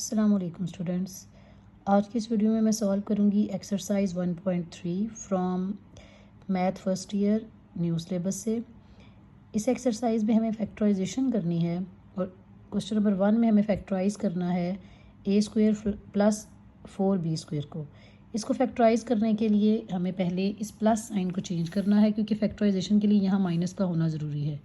अस्सलाम वालेकुम स्टूडेंट्स। आज की इस वीडियो में मैं सॉल्व करूंगी exercise 1.3 from math first year new syllabus से। इस एक्सरसाइज में हमें फैक्टराइजेशन करनी है और क्वेश्चन नंबर 1 में हमें फैक्टराइज करना है a square plus 4b square को। इसको फैक्टराइज करने के लिए हमें पहले इस प्लस साइन को चेंज करना है, क्योंकि फैक्टराइजेशन के लिए यहाँ माइनस का होना ज़रूरी है।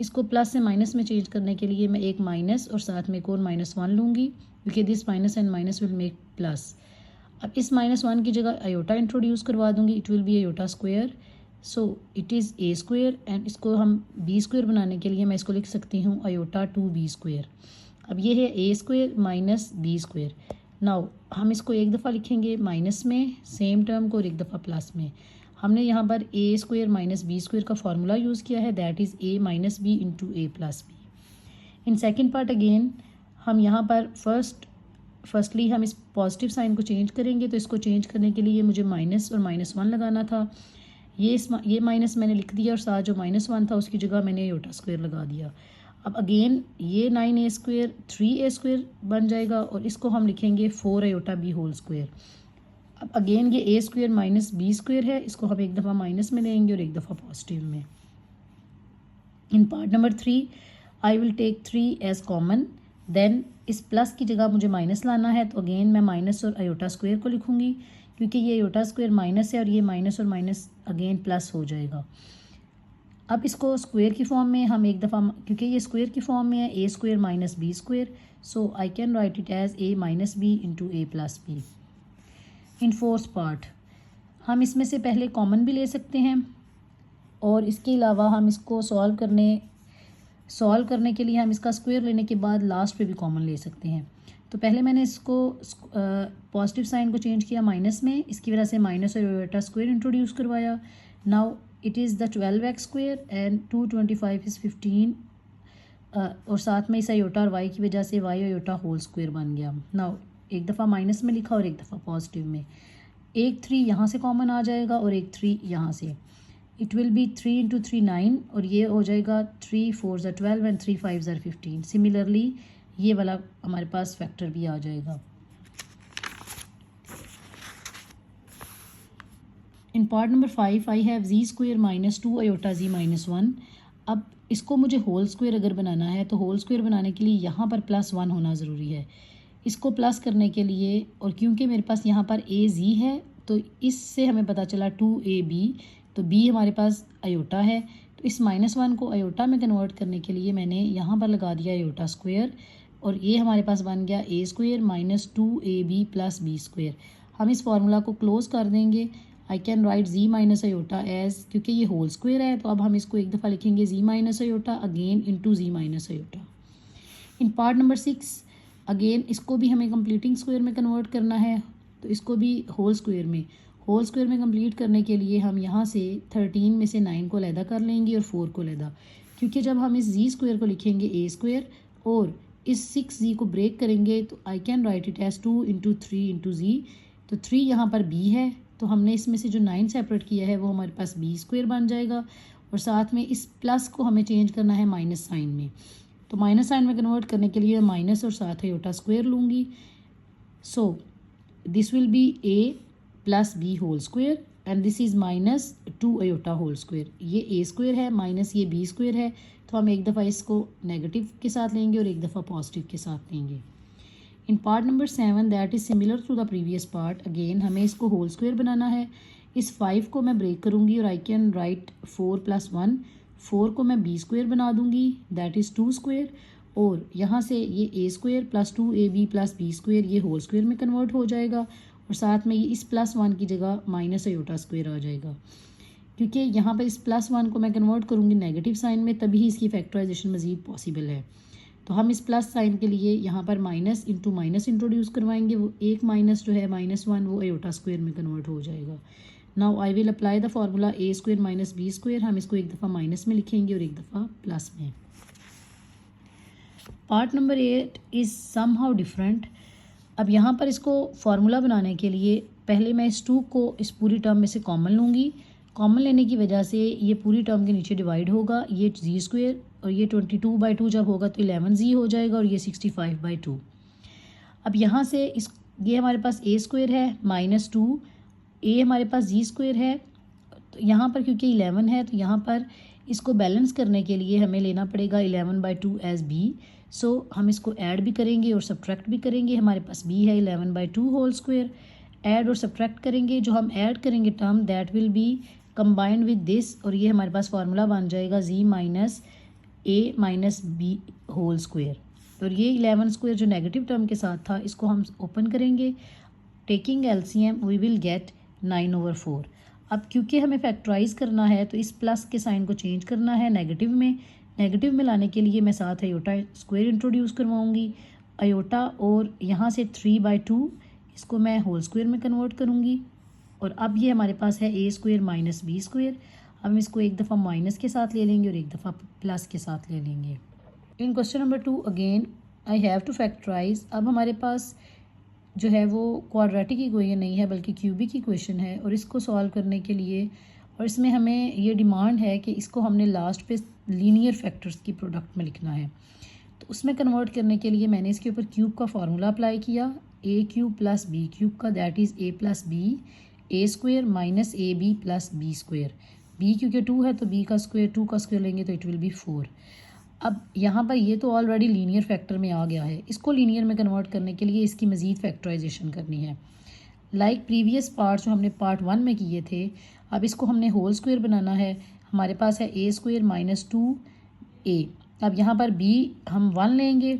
इसको प्लस से माइनस में चेंज करने के लिए मैं एक माइनस और साथ में एक और -1 लूँगी, क्योंकि this minus and minus will make plus. अब इस -1 की जगह आयोटा इंट्रोड्यूस करवा दूँगी, it will be iota square. So it is a square and इसको हम बी स्क्वायर बनाने के लिए मैं इसको लिख सकती हूँ आयोटा 2b स्क्वायर। अब ये है a square minus b square. Now हम इसको एक दफ़ा लिखेंगे माइनस में सेम टर्म को और एक दफ़ा प्लस में। हमने यहाँ पर a square minus b square का फार्मूला यूज़ किया है, that is a minus b into a plus b. In second part again हम यहाँ पर फर्स्टली हम इस पॉजिटिव साइन को चेंज करेंगे, तो इसको चेंज करने के लिए मुझे माइनस और -1 लगाना था। ये माइनस मैंने लिख दिया और साथ जो -1 था उसकी जगह मैंने आयोटा स्क्वायर लगा दिया। अब अगेन ये 9a स्क्वायर 3a स्क्वायर बन जाएगा और इसको हम लिखेंगे 4 आयोटा बी होल स्क्वायर। अब अगेन ये a square minus b square है, इसको हम एक दफ़ा माइनस में लेंगे और एक दफ़ा पॉजिटिव में। In part number 3 I will take 3 as common, then इस प्लस की जगह मुझे माइनस लाना है, तो अगेन मैं माइनस और आयोटा स्क्वायर को लिखूंगी, क्योंकि ये आयोटा स्क्वायर माइनस है और ये माइनस और माइनस अगेन प्लस हो जाएगा। अब इसको स्क्वायर की फॉर्म में हम एक दफ़ा, क्योंकि ये स्क्वायर की फॉर्म में है a square minus b square, so I can write it as a minus b into a plus b. In fourth part हम इसमें से पहले कॉमन भी ले सकते हैं और इसके अलावा हम इसको सॉल्व करने के लिए हम इसका स्क्वायर लेने के बाद लास्ट पे भी कॉमन ले सकते हैं। तो पहले मैंने इसको पॉजिटिव साइन को चेंज किया माइनस में, इसकी वजह से माइनस और आयोटा स्क्वायर इंट्रोड्यूस करवाया। Now it is the 12x square and 225 is 15 और साथ में इस आयोटा और वाई की वजह से वाई आयोटा होल स्क्वायर बन गया। नाउ एक दफ़ा माइनस में लिखा और एक दफ़ा पॉजिटिव में। एक 3 यहाँ से कॉमन आ जाएगा और एक 3 यहाँ से। इट विल बी 3 इंटू 3 9 और ये हो जाएगा 3 4 ज़ा 12 एंड 3 5 ज़ा 15। सिमिलरली ये वाला हमारे पास फैक्टर भी आ जाएगा। In part number 5 I have g square minus 2 iota g -1। अब इसको मुझे होल स्क्वायर अगर बनाना है तो होल स्क्वायर बनाने के लिए यहाँ पर +1 होना ज़रूरी है। इसको प्लस करने के लिए, और क्योंकि मेरे पास यहाँ पर ए जी है तो इससे हमें पता चला 2ab, तो b हमारे पास आयोटा है, तो इस -1 को आयोटा में कन्वर्ट करने के लिए मैंने यहाँ पर लगा दिया आयोटा स्क्वायर और ये हमारे पास बन गया a square minus 2ab plus b square. हम इस फार्मूला को क्लोज कर देंगे। I can write g minus iota as, क्योंकि ये होल स्क्वायर है तो अब हम इसको एक दफ़ा लिखेंगे g minus iota again into g minus iota. In part number 6 again इसको भी हमें कंप्लीटिंग स्क्वायर में कन्वर्ट करना है, तो इसको भी होल स्क्वायर में कंप्लीट करने के लिए हम यहाँ से 13 में से 9 को अलहदा कर लेंगे और 4 को अलहदा, क्योंकि जब हम इस जी स्क्वायर को लिखेंगे ए स्क्वायर और इस 6 को ब्रेक करेंगे तो I can write it as 2 into 3 into g. तो 3 यहाँ पर बी है, तो हमने इसमें से जो 9 सेपरेट किया है वो हमारे पास बी स्क्वायर बन जाएगा और साथ में इस प्लस को हमें चेंज करना है माइनस साइन में। तो माइनस साइन में कन्वर्ट करने के लिए माइनस और साथ आयोटा स्क्वायर लूँगी। So this will be a plus b whole square and this is minus 2 iota whole square. ये ए स्क्वायर है माइनस ये बी स्क्वायर है, तो हम एक दफ़ा इसको नेगेटिव के साथ लेंगे और एक दफ़ा पॉजिटिव के साथ लेंगे। In part number 7 that is similar to the previous part, again हमें इसको होल स्क्वायर बनाना है। इस 5 को मैं ब्रेक करूँगी और आई कैन राइट 4 + 1, 4 को मैं बी स्क्वायर बना दूँगी दैट इज़ 2 स्क्वायर और यहाँ से ये a square plus 2ab plus b square ये होल स्क्वायर में कन्वर्ट हो जाएगा और साथ में ये इस +1 की जगह माइनस आयोटा स्क्वायर आ जाएगा, क्योंकि यहाँ पर इस +1 को मैं कन्वर्ट करूँगी नेगेटिव साइन में, तभी इसकी फैक्टराइजेशन मज़ीद पॉसिबल है। तो हम इस प्लस साइन के लिए यहाँ पर माइनस इंटू माइनस इंट्रोड्यूस करवाएंगे, वो एक माइनस जो है -1 वो आयोटा स्क्वायर में कन्वर्ट हो जाएगा। Now I will apply the formula a square minus b square. हम इसको एक दफ़ा माइनस में लिखेंगे और एक दफ़ा प्लस में। Part number 8 is somehow different. अब यहाँ पर इसको फार्मूला बनाने के लिए पहले मैं इस 2 को इस पूरी टर्म में से कॉमन लूँगी। कॉमन लेने की वजह से ये पूरी टर्म के नीचे डिवाइड होगा, ये जी स्क्वायर और ये 22/2 जब होगा तो 11 जी हो जाएगा और ये 65/2। अब यहाँ से ये हमारे पास ए स्क्वायर है -2, ए हमारे पास जी स्क्वायर है, तो यहाँ पर क्योंकि 11 है तो यहाँ पर इसको बैलेंस करने के लिए हमें लेना पड़ेगा 11/2 एज बी। सो हम इसको ऐड भी करेंगे और सब्ट्रैक्ट भी करेंगे। हमारे पास बी है 11/2 होल स्क्वायर, ऐड और सब्ट्रैक्ट करेंगे, जो हम ऐड करेंगे term that will B combined with this, और ये हमारे पास फार्मूला बन जाएगा जी माइनस ए माइनस बी होल स्क्वायर। और ये 11 स्क्वायर जो नेगेटिव टर्म के साथ था इसको हम ओपन करेंगे, taking LCM we will get 9/4। अब क्योंकि हमें फैक्टराइज करना है तो इस प्लस के साइन को चेंज करना है नेगेटिव में। नेगेटिव में लाने के लिए मैं साथ अयोटा स्क्वायर इंट्रोड्यूस करवाऊंगी, अयोटा, और यहाँ से 3/2 इसको मैं होल स्क्वायर में कन्वर्ट करूँगी। और अब ये हमारे पास है a square minus b square. हम इसको एक दफ़ा माइनस के साथ ले लेंगे और एक दफ़ा प्लस के साथ ले लेंगे। In question number 2 again I have to factorize. अब हमारे पास जो है वो क्वाड्रेटिक इक्वेशन नहीं है बल्कि क्यूबिक इक्वेशन है, और इसको सॉल्व करने के लिए, और इसमें हमें ये डिमांड है कि इसको हमने लास्ट पे लीनियर फैक्टर्स की प्रोडक्ट में लिखना है। तो उसमें कन्वर्ट करने के लिए मैंने इसके ऊपर क्यूब का फार्मूला अप्लाई किया, a cube plus b cube का, that is a plus b a square minus a b plus b square. B क्योंकि 2 है तो बी का स्क्वायर 2 का स्क्वायर लेंगे तो इट विल बी 4। अब यहाँ पर ये तो ऑलरेडी लीनियर फैक्टर में आ गया है, इसको लीनियर में कन्वर्ट करने के लिए इसकी मज़ीद फैक्टराइजेशन करनी है। लाइक प्रीवियस पार्ट जो हमने पार्ट 1 में किए थे, अब इसको हमने होल स्क्वायर बनाना है। हमारे पास है ए स्क्वायर माइनस 2a। अब यहाँ पर b हम 1 लेंगे,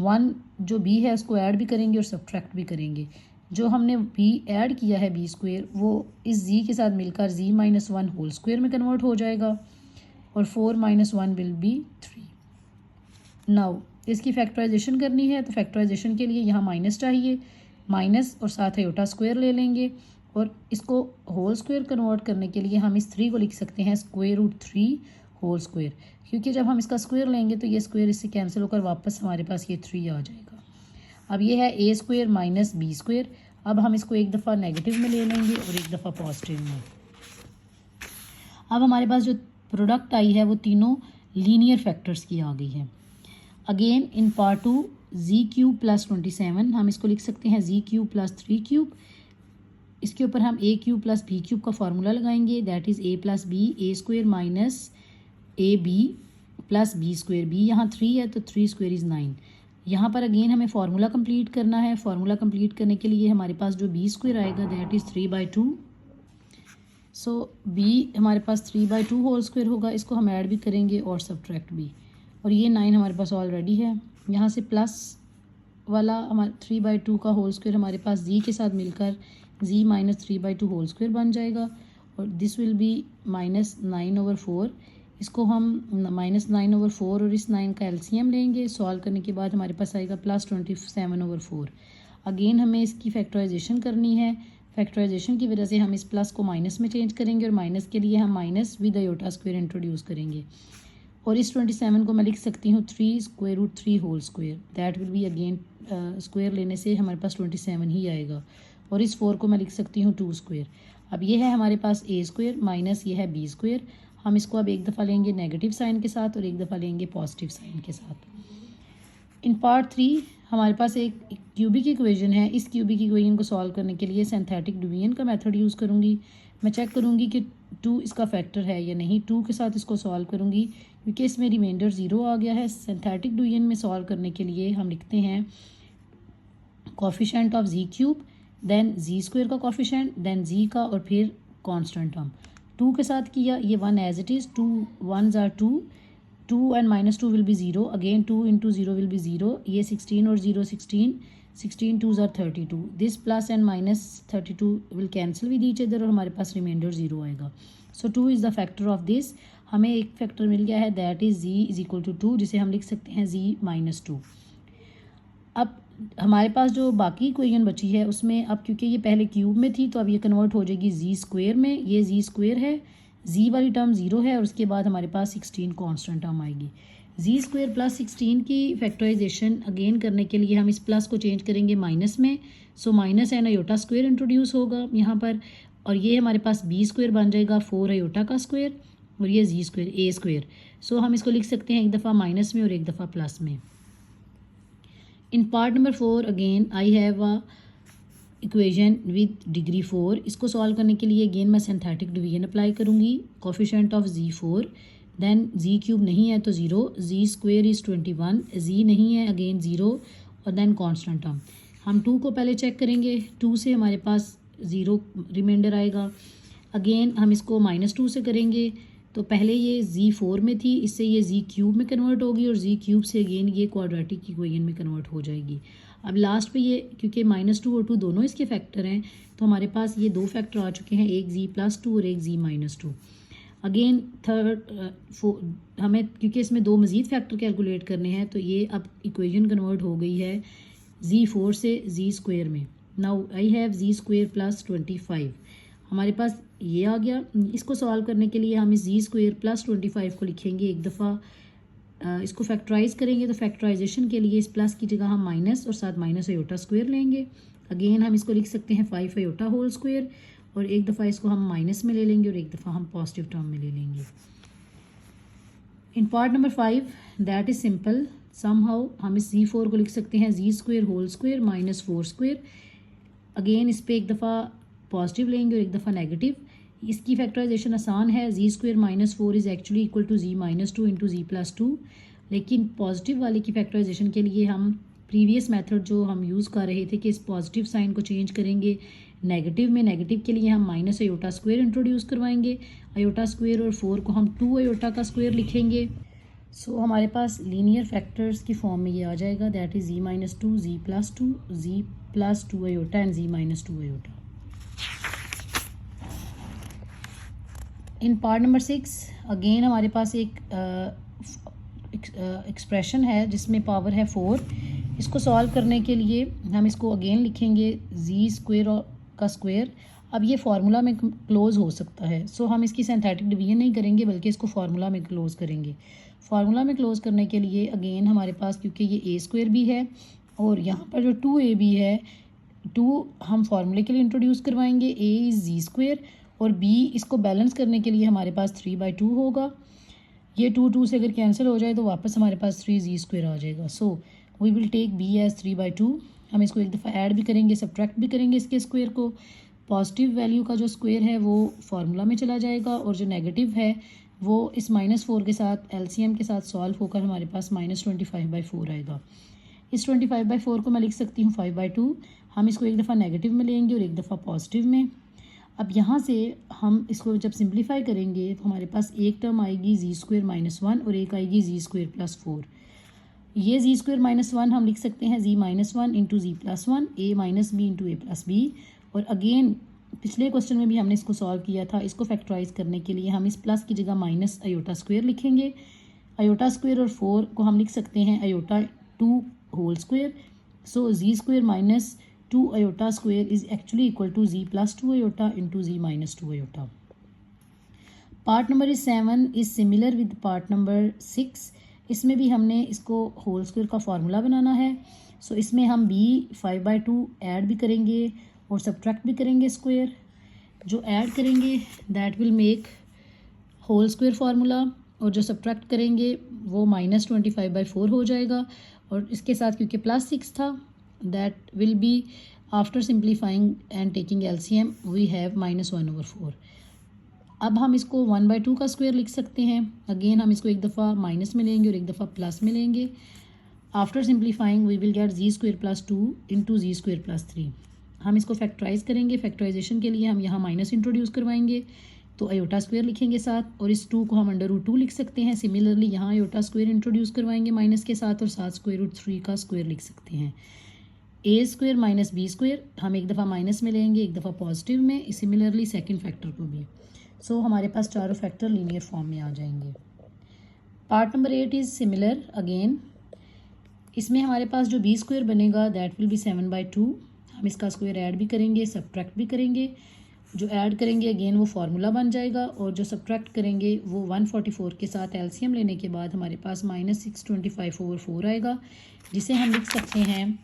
1 जो b है उसको ऐड भी करेंगे और सब्ट्रैक्ट भी करेंगे। जो हमने b ऐड किया है b स्क्वायर वो इस z के साथ मिलकर z माइनस 1 होल स्क्वायर में कन्वर्ट हो जाएगा, और 4 माइनस 1 विल बी 3। नाउ इसकी फैक्टराइजेशन करनी है, तो फैक्टराइजेशन के लिए यहाँ माइनस चाहिए, माइनस और साथ अयोटा स्क्वायर ले लेंगे, और इसको होल स्क्वायर कन्वर्ट करने के लिए हम इस 3 को लिख सकते हैं स्क्वायर रूट 3 होल स्क्वायर, क्योंकि जब हम इसका स्क्वायर लेंगे तो ये स्क्वायर इससे कैंसिल होकर वापस हमारे पास ये 3 आ जाएगा। अब ये है a square minus b square. अब हम इसको एक दफ़ा नेगेटिव में ले लेंगे और एक दफ़ा पॉजिटिव में। अब हमारे पास जो प्रोडक्ट आई है वो तीनों लीनियर फैक्टर्स की आ गई है। Again in part 2 z cube plus 27, हम इसको लिख सकते हैं जी क्यूब प्लस 3 क्यूब। इसके ऊपर हम a cube plus b cube का फार्मूला लगाएंगे, that is a plus b a square minus a b plus b square. B यहाँ 3 है तो 3 स्क्वायर इज़ 9। यहाँ पर अगेन हमें फार्मूला कंप्लीट करना है। फार्मूला कंप्लीट करने के लिए हमारे पास जो बी स्क्वायर आएगा दैट इज़ 3/2। सो बी हमारे पास 3/2 होल स्क्वायर होगा, इसको हम ऐड भी करेंगे और सब्ट्रैक्ट भी, और ये 9 हमारे पास ऑलरेडी है। यहाँ से प्लस वाला हमारे 3/2 का होल स्क्वायर हमारे पास जी के साथ मिलकर जी माइनस 3/2 होल स्क्वायर बन जाएगा, और दिस विल बी माइनस 9/4। इसको हम माइनस 9/4 और इस 9 का एलसीएम लेंगे। सॉल्व करने के बाद हमारे पास आएगा प्लस 27/4। अगेन हमें इसकी फैक्टराइजेशन करनी है। फैक्टराइजेशन की वजह से हम इस प्लस को माइनस में चेंज करेंगे, और माइनस के लिए हम minus with iota square introduce करेंगे, और इस 27 को मैं लिख सकती हूँ 3 square root 3 whole square. That will be again square लेने से हमारे पास 27 ही आएगा, और इस 4 को मैं लिख सकती हूँ 2 स्क्वायर। अब ये है हमारे पास ए स्क्वायर माइनस ये है बी स्क्वायर। हम इसको अब एक दफ़ा लेंगे नेगेटिव साइन के साथ और एक दफ़ा लेंगे पॉजिटिव साइन के साथ। इन पार्ट 3 हमारे पास एक क्यूबिक इक्वेशन है। इस क्यूबिक इक्वेशन को सॉल्व करने के लिए सिंथेटिक डिवीजन का मेथड यूज़ करूँगी। मैं चेक करूँगी कि 2 इसका फैक्टर है या नहीं। 2 के साथ इसको सॉल्व करूँगी क्योंकि इसमें रिमाइंडर 0 आ गया है। सिंथेटिक डिवीजन में सॉल्व करने के लिए हम लिखते हैं coefficient of z cube, then z square का कोफिशिएंट, देन जी का, और फिर कांस्टेंट टर्म। 2 के साथ किया, ये 1 as it is, 2 1s are 2, 2 and minus 2 will be 0, again 2 into 0 will be 0, ये 16 और 0 16, 16 2s are 32, this plus and minus 32 will cancel with each other और हमारे पास रिमाइंडर 0 आएगा। So 2 is the factor of this. हमें एक factor मिल गया है that is z is equal to 2, जिसे हम लिख सकते हैं z माइनस 2। अब हमारे पास जो बाकी इक्वेशन बची है उसमें अब क्योंकि ये पहले क्यूब में थी तो अब ये कन्वर्ट हो जाएगी जी स्क्वायर में। ये जी स्क्वायर है, जी वाली टर्म 0 है, और उसके बाद हमारे पास 16 कांस्टेंट टर्म आएगी। जी स्क्वायर प्लस 16 की फैक्टराइजेशन अगेन करने के लिए हम इस प्लस को चेंज करेंगे माइनस में। So minus an iota square introduce होगा यहाँ पर, और ये हमारे पास बी स्क्वायर बन जाएगा 4 अयोटा का स्क्वायर, और ये जी स्क्वायर ए स्क्वायर। सो हम इसको लिख सकते हैं एक दफ़ा माइनस में और एक दफ़ा प्लस में। In part number 4 again I have a equation with degree 4। इसको सॉल्व करने के लिए अगेन मैं सिंथेटिक डिवीजन अप्लाई करूँगी। Coefficient of z 4, then z cube नहीं है तो 0, जी स्क्वेयर इज़ 21, जी नहीं है अगेन 0, और देन कांस्टेंट टर्म। हम 2 को पहले चेक करेंगे, 2 से हमारे पास 0 रिमाइंडर आएगा। अगेन हम इसको -2 से करेंगे तो पहले ये जी 4 में थी, इससे ये जी क्यूब में कन्वर्ट होगी और जी क्यूब से अगेन ये क्वाड्रेटिक इक्वेशन में कन्वर्ट हो जाएगी। अब लास्ट पे ये क्योंकि -2 और 2 दोनों इसके फैक्टर हैं तो हमारे पास ये 2 फैक्टर आ चुके हैं, एक जी +2 और एक जी -2। अगेन हमें क्योंकि इसमें 2 मज़ीद फैक्टर कैलकुलेट करने हैं तो ये अब इक्वेशन कन्वर्ट हो गई है जी 4 से जी स्क्वेयर में। Now I have z square +25, हमारे पास ये आ गया। इसको सॉल्व करने के लिए हम इस जी स्क्वेयर +25 को लिखेंगे एक दफ़ा, इसको फैक्टराइज करेंगे तो फैक्टराइजेशन के लिए इस प्लस की जगह हम माइनस और साथ माइनस आयोटा स्क्वायर लेंगे। अगेन हम इसको लिख सकते हैं 5 आयोटा होल स्क्वायर, और एक दफ़ा इसको हम माइनस में ले लेंगे और एक दफ़ा हम पॉजिटिव टर्म में ले लेंगे। In part number 5 that is simple, somehow हम इस जी 4 को लिख सकते हैं g square whole square -4 square. Again इस पर एक दफ़ा पॉजिटिव लेंगे और एक दफ़ा नेगेटिव। इसकी फैक्टराइजेशन आसान है, g square -4 is actually equal to ji -2 into जी +2, लेकिन पॉजिटिव वाले की फैक्टराइजेशन के लिए हम प्रीवियस मेथड जो हम यूज़ कर रहे थे कि इस पॉजिटिव साइन को चेंज करेंगे नेगेटिव में, नेगेटिव के लिए हम माइनस आयोटा स्क्वायर इंट्रोड्यूस करवाएंगे, आयोटा स्क्वायर और 4 को हम 2 आयोटा का स्क्वायर लिखेंगे। सो हमारे पास लीनियर फैक्टर्स की फॉर्म में ये आ जाएगा, that is z -2 z +2 z +2 iota and z -2 iota. In part number 6 again हमारे पास एक एक्सप्रेशन है जिसमें पावर है 4। इसको सॉल्व करने के लिए हम इसको अगेन लिखेंगे जी स्क्वेयर का स्क्वेयर। अब ये फार्मूला में क्लोज हो सकता है, सो हम इसकी सिंथेटिक डिवीजन नहीं करेंगे बल्कि इसको फार्मूला में क्लोज करेंगे। फार्मूला में क्लोज करने के लिए अगेन हमारे पास क्योंकि ये ए स्क्वेयर भी है और यहाँ पर जो 2ab है, 2 हम फार्मूले के लिए इंट्रोड्यूस करवाएंगे, ए इज़ जी स्क्वेयर और बी इसको बैलेंस करने के लिए हमारे पास 3/2 होगा। ये 2 से अगर कैंसिल हो जाए तो वापस हमारे पास 3 स्क्वेयर आ जाएगा। So we will take b as 3/2। हम इसको एक दफ़ा ऐड भी करेंगे, सब्ट्रैक्ट भी करेंगे इसके स्क्वेयर को। पॉजिटिव वैल्यू का जो स्क्वेयर है वो फार्मूला में चला जाएगा और जो नेगेटिव है वो इस -4 के साथ एलसीएम के साथ सॉल्व होकर हमारे पास -25/4 आएगा। इस 25/4 को मैं लिख सकती हूँ 5/2। हम इसको एक दफ़ा नेगेटिव में लेंगे और एक दफ़ा पॉजिटिव में। अब यहाँ से हम इसको जब सिंप्लीफाई करेंगे तो हमारे पास एक टर्म आएगी जी स्क्वेयर -1 और एक आएगी जी स्क्वेयर +4। ये जी स्क्वेयर -1 हम लिख सकते हैं z -1 into z +1, a - b into a+b। और अगेन पिछले क्वेश्चन में भी हमने इसको सॉल्व किया था, इसको फैक्टराइज करने के लिए हम इस प्लस की जगह माइनस आयोटा स्क्वेयर लिखेंगे। आयोटा स्क्वेयर और 4 को हम लिख सकते हैं iota 2 whole square. So z square -2 iota square is actually equal to ji +2 iota into ji -2 iota. Part number 7 is similar with part number 6। इसमें भी हमने इसको होल स्क्वेयर का फार्मूला बनाना है। सो इसमें हम b 5/2 ऐड भी करेंगे और सब्ट्रैक्ट भी करेंगे स्क्वेयर। जो ऐड करेंगे that will make whole square formula और जो सब्ट्रैक्ट करेंगे वो -25/4 हो जाएगा। और इसके साथ क्योंकि +6 था that will be after simplifying and taking LCM we have -1/4। अब हम इसको 1/2 का स्क्वायर लिख सकते हैं। अगेन हम इसको एक दफ़ा माइनस में लेंगे और एक दफ़ा प्लस में लेंगे। After simplifying we will get z square +2 into ji square +3। हम इसको फैक्टराइज करेंगे। फैक्टराइजेशन के लिए हम यहाँ माइनस इंट्रोड्यूस करवाएंगे तो आयोटा स्क्वायर लिखेंगे साथ, और इस 2 को हम √2 लिख सकते हैं। सिमिलरली यहाँ आयोटा स्क्वायर इंट्रोड्यूस करवाएंगे माइनस के साथ और साथ √3 का स्क्वायर लिख सकते हैं। a स्क्वायर -b स्क्वायर हम एक दफ़ा माइनस में लेंगे, एक दफ़ा पॉजिटिव में, सिमिलरली सेकेंड फैक्टर को भी। सो हमारे पास चारों फैक्टर लीनियर फॉर्म में आ जाएंगे। Part number 8 is similar again. इसमें हमारे पास जो b स्क्वायर बनेगा दैट विल बी 7/2। हम इसका स्क्वायर ऐड भी करेंगे, सब्ट्रैक्ट भी करेंगे। जो ऐड करेंगे अगेन वो फार्मूला बन जाएगा और जो सब्ट्रैक्ट करेंगे वो 144 के साथ एलसीएम लेने के बाद हमारे पास -625/4 आएगा, जिसे हम लिख सकते हैं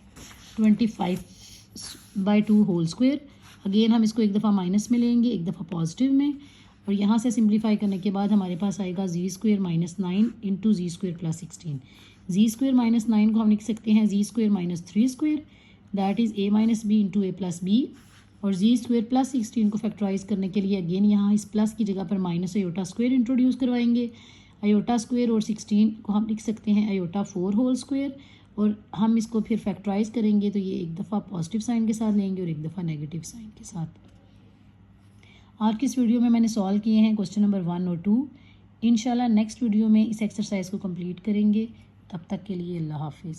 25/2 होल स्क्वायर। अगेन हम इसको एक दफ़ा माइनस में लेंगे, एक दफ़ा पॉजिटिव में, और यहाँ से सिंप्लीफाई करने के बाद हमारे पास आएगा जी स्क्वेयर -9 इंटू जी स्क्वेयर +16। जी स्क्वेयर माइनस 9 को हम लिख सकते हैं g square minus 3 square, that is a minus b into a plus b. और जी स्क्वेयर प्लस 16 को फैक्टराइज करने के लिए अगेन यहाँ इस प्लस की जगह पर माइनस आयोटा स्क्वेयर इंट्रोड्यूस करवाएंगे। आयोटा स्क्वेयर और 16 को हम लिख सकते हैं आयोटा 4 होल स्क्वेयर, और हम इसको फिर फैक्टराइज करेंगे तो ये एक दफ़ा पॉजिटिव साइन के साथ लेंगे और एक दफ़ा नेगेटिव साइन के साथ। आज की इस वीडियो में मैंने सॉल्व किए हैं क्वेश्चन नंबर 1 और 2। इंशाल्लाह नेक्स्ट वीडियो में इस एक्सरसाइज को कंप्लीट करेंगे। तब तक के लिए अल्लाह हाफिज़।